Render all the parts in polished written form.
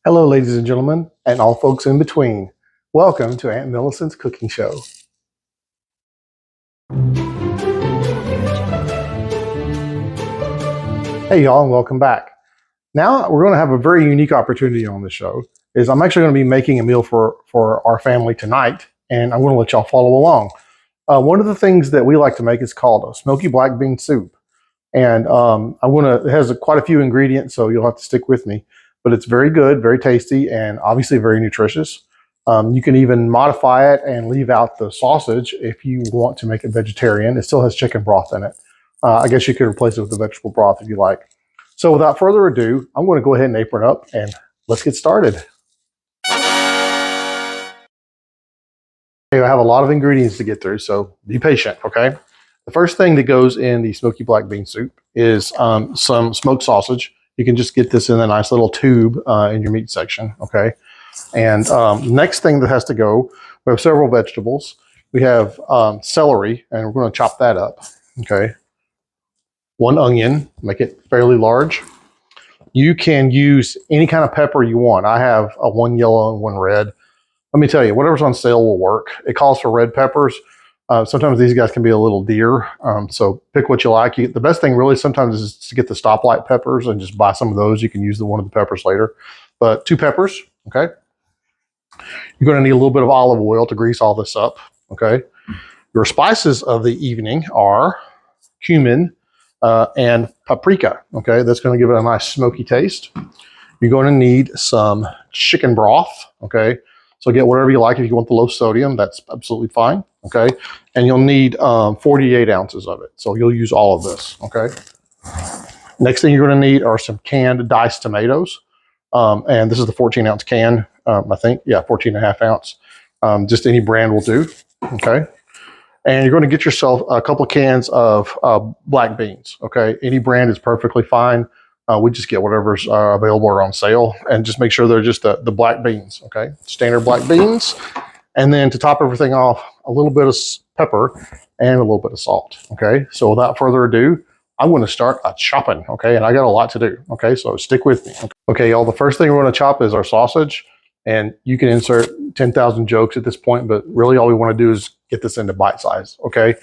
Hello, ladies and gentlemen, and all folks in between. Welcome to Aunt Millicent's Cooking Show. Hey, y'all, and welcome back. Now we're going to have a very unique opportunity on the show. I'm actually going to be making a meal for our family tonight, and I'm going to let y'all follow along. One of the things that we like to make is called a Smoky Black Bean Soup, and it has quite a few ingredients, so you'll have to stick with me. But it's very good, very tasty, and obviously very nutritious. You can even modify it and leave out the sausage if you want to make it vegetarian. It still has chicken broth in it. I guess you could replace it with the vegetable broth if you like. So without further ado, I'm going to go ahead and apron up and let's get started. Okay, I have a lot of ingredients to get through, so be patient, okay? The first thing that goes in the Smoky Black Bean Soup is some smoked sausage. You can just get this in a nice little tube in your meat section, okay? And next thing that has to go, we have several vegetables. We have celery, and we're going to chop that up, okay? One onion, make it fairly large. You can use any kind of pepper you want. I have one yellow and one red. Let me tell you, whatever's on sale will work. It calls for red peppers. Sometimes these guys can be a little dear, so pick what you like. The best thing really sometimes is to get the stoplight peppers and just buy some of those. You can use one of the peppers later. But 2 peppers, okay? You're going to need a little bit of olive oil to grease all this up, okay? Your spices of the evening are cumin and paprika, okay? That's going to give it a nice smoky taste. You're going to need some chicken broth, okay? So get whatever you like. If you want the low sodium, that's absolutely fine, okay? And you'll need 48 ounces of it. So you'll use all of this, okay? Next thing you're going to need are some canned diced tomatoes. And this is the 14-ounce can, I think. Yeah, 14 and a half ounce. Just any brand will do, okay? And you're going to get yourself a couple of cans of black beans, okay? Any brand is perfectly fine. We just get whatever's available or on sale, and just make sure they're just the black beans, okay? Standard black beans. And then to top everything off, a little bit of pepper and a little bit of salt, okay? So without further ado, I'm going to start chopping, okay? And I got a lot to do, okay? So stick with me. Okay, y'all, the first thing we're going to chop is our sausage. And you can insert 10,000 jokes at this point, but really all we want to do is get this into bite size, okay?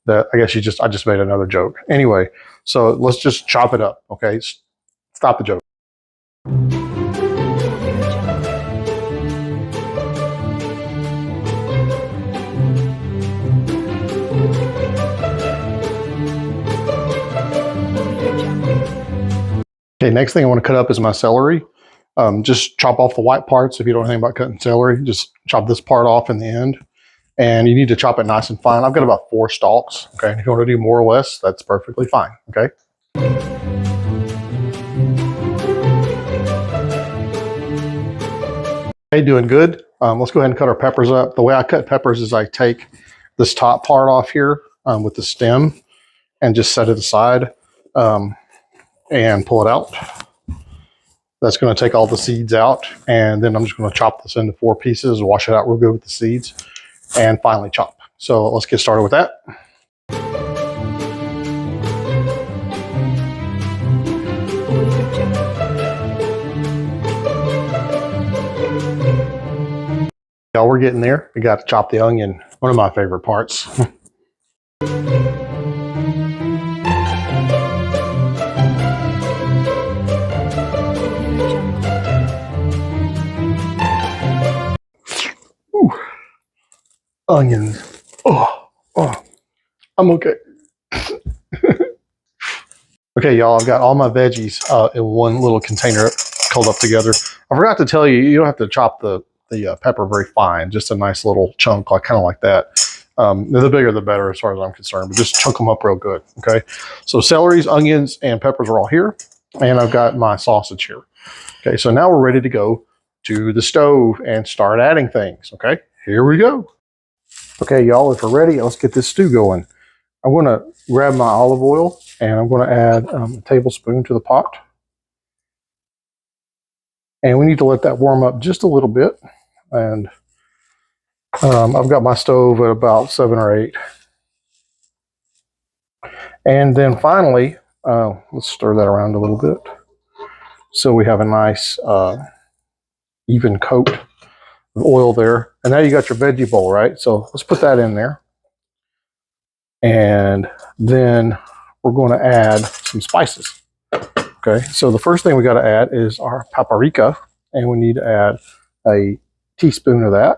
I just made another joke. Anyway, so let's just chop it up, okay? Stop the joke. Okay, next thing I want to cut up is my celery. Just chop off the white parts. If you don't know anything about cutting celery, just chop this part off in the end. And you need to chop it nice and fine. I've got about 4 stalks, okay? And if you want to do more or less, that's perfectly fine, okay? Okay, doing good. Let's go ahead and cut our peppers up. The way I cut peppers is I take this top part off here with the stem and just set it aside and pull it out. That's going to take all the seeds out, and then I'm just going to chop this into 4 pieces, wash it out real good with the seeds, and finally chop. So let's get started with that. Y'all, we're getting there. We got to chop the onion, one of my favorite parts. Onions. Oh, I'm okay. Okay, y'all, I've got all my veggies in one little container culled up together. I forgot to tell you, you don't have to chop the pepper very fine, just a nice little chunk, kind of like that. The bigger the better as far as I'm concerned, but just chunk them up real good, okay? So celeries, onions, and peppers are all here, and I've got my sausage here. Okay, so now we're ready to go to the stove and start adding things, okay? Here we go. Okay, y'all, if we're ready, let's get this stew going. I'm going to grab my olive oil, and I'm going to add a tablespoon to the pot. And we need to let that warm up just a little bit. And I've got my stove at about 7 or 8. And then finally, let's stir that around a little bit. So we have a nice even coat of oil there. And now you got your veggie bowl, right? So let's put that in there. And then we're going to add some spices. Okay, so the first thing we got to add is our paprika, and we need to add a teaspoon of that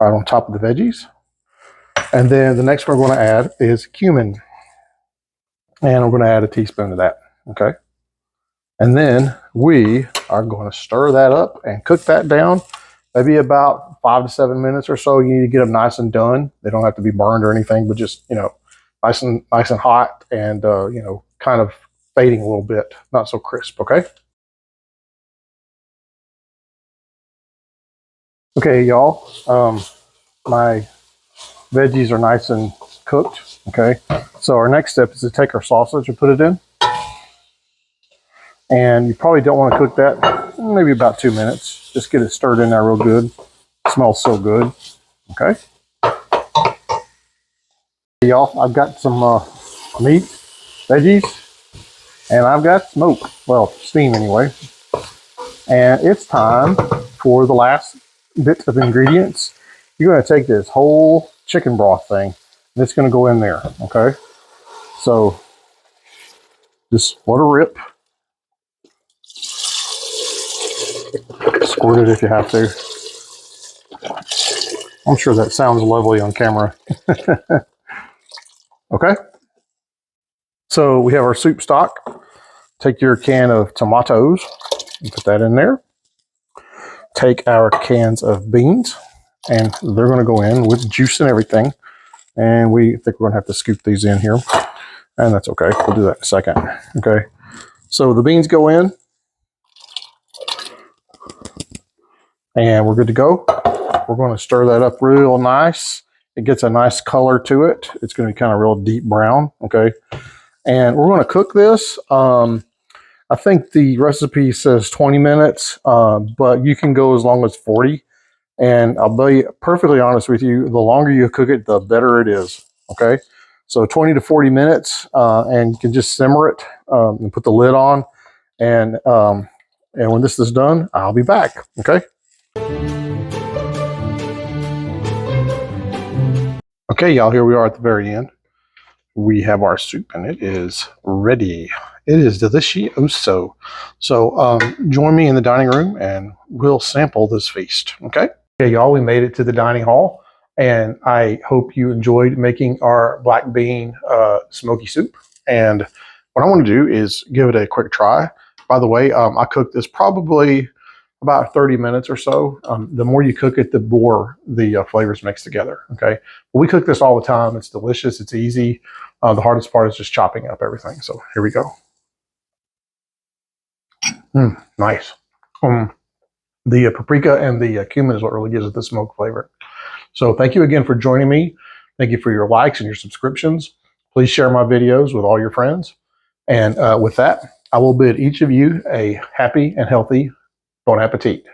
right on top of the veggies. And then the next one we're going to add is cumin, and we're going to add a teaspoon of that. Okay, and then we are going to stir that up and cook that down, maybe about 5 to 7 minutes or so. You need to get them nice and done. They don't have to be burned or anything, but just, you know, nice and hot, and you know, kind of fading a little bit, not so crisp. Okay. Okay, y'all. My veggies are nice and cooked. Okay. So our next step is to take our sausage and put it in. And you probably don't want to cook that, maybe about 2 minutes. Just get it stirred in there real good. It smells so good. Okay. Y'all, I've got some meat, veggies, and I've got smoke. Well, steam anyway. And it's time for the last bit of ingredients. You're going to take this whole chicken broth thing, and it's going to go in there. Okay. So just let it rip. Squirt it if you have to. I'm sure that sounds lovely on camera. Okay. So we have our soup stock. Take your can of tomatoes and put that in there. Take our cans of beans, and they're going to go in with juice and everything. And we think we're going to have to scoop these in here, and that's okay. We'll do that in a second. Okay. So the beans go in, and we're good to go. We're going to stir that up real nice. It gets a nice color to it. It's going to be kind of real deep brown. Okay. And we're going to cook this. I think the recipe says 20 minutes, but you can go as long as 40. And I'll be perfectly honest with you, the longer you cook it, the better it is. Okay. So 20 to 40 minutes, and you can just simmer it, and put the lid on. And when this is done, I'll be back. Okay. Okay, y'all, here we are at the very end. We have our soup, and it is ready. It is delicioso. So join me in the dining room, and we'll sample this feast. Okay? Okay, y'all, we made it to the dining hall, and I hope you enjoyed making our black bean smoky soup. And what I want to do is give it a quick try. By the way, I cooked this probably about 30 minutes or so. The more you cook it, the more the flavors mix together. Okay, but we cook this all the time. It's delicious. It's easy. The hardest part is just chopping up everything. So here we go. Nice. The paprika and the cumin is what really gives it the smoke flavor. So thank you again for joining me. Thank you for your likes and your subscriptions. Please share my videos with all your friends. And with that, I will bid each of you a happy and healthy bon appetit.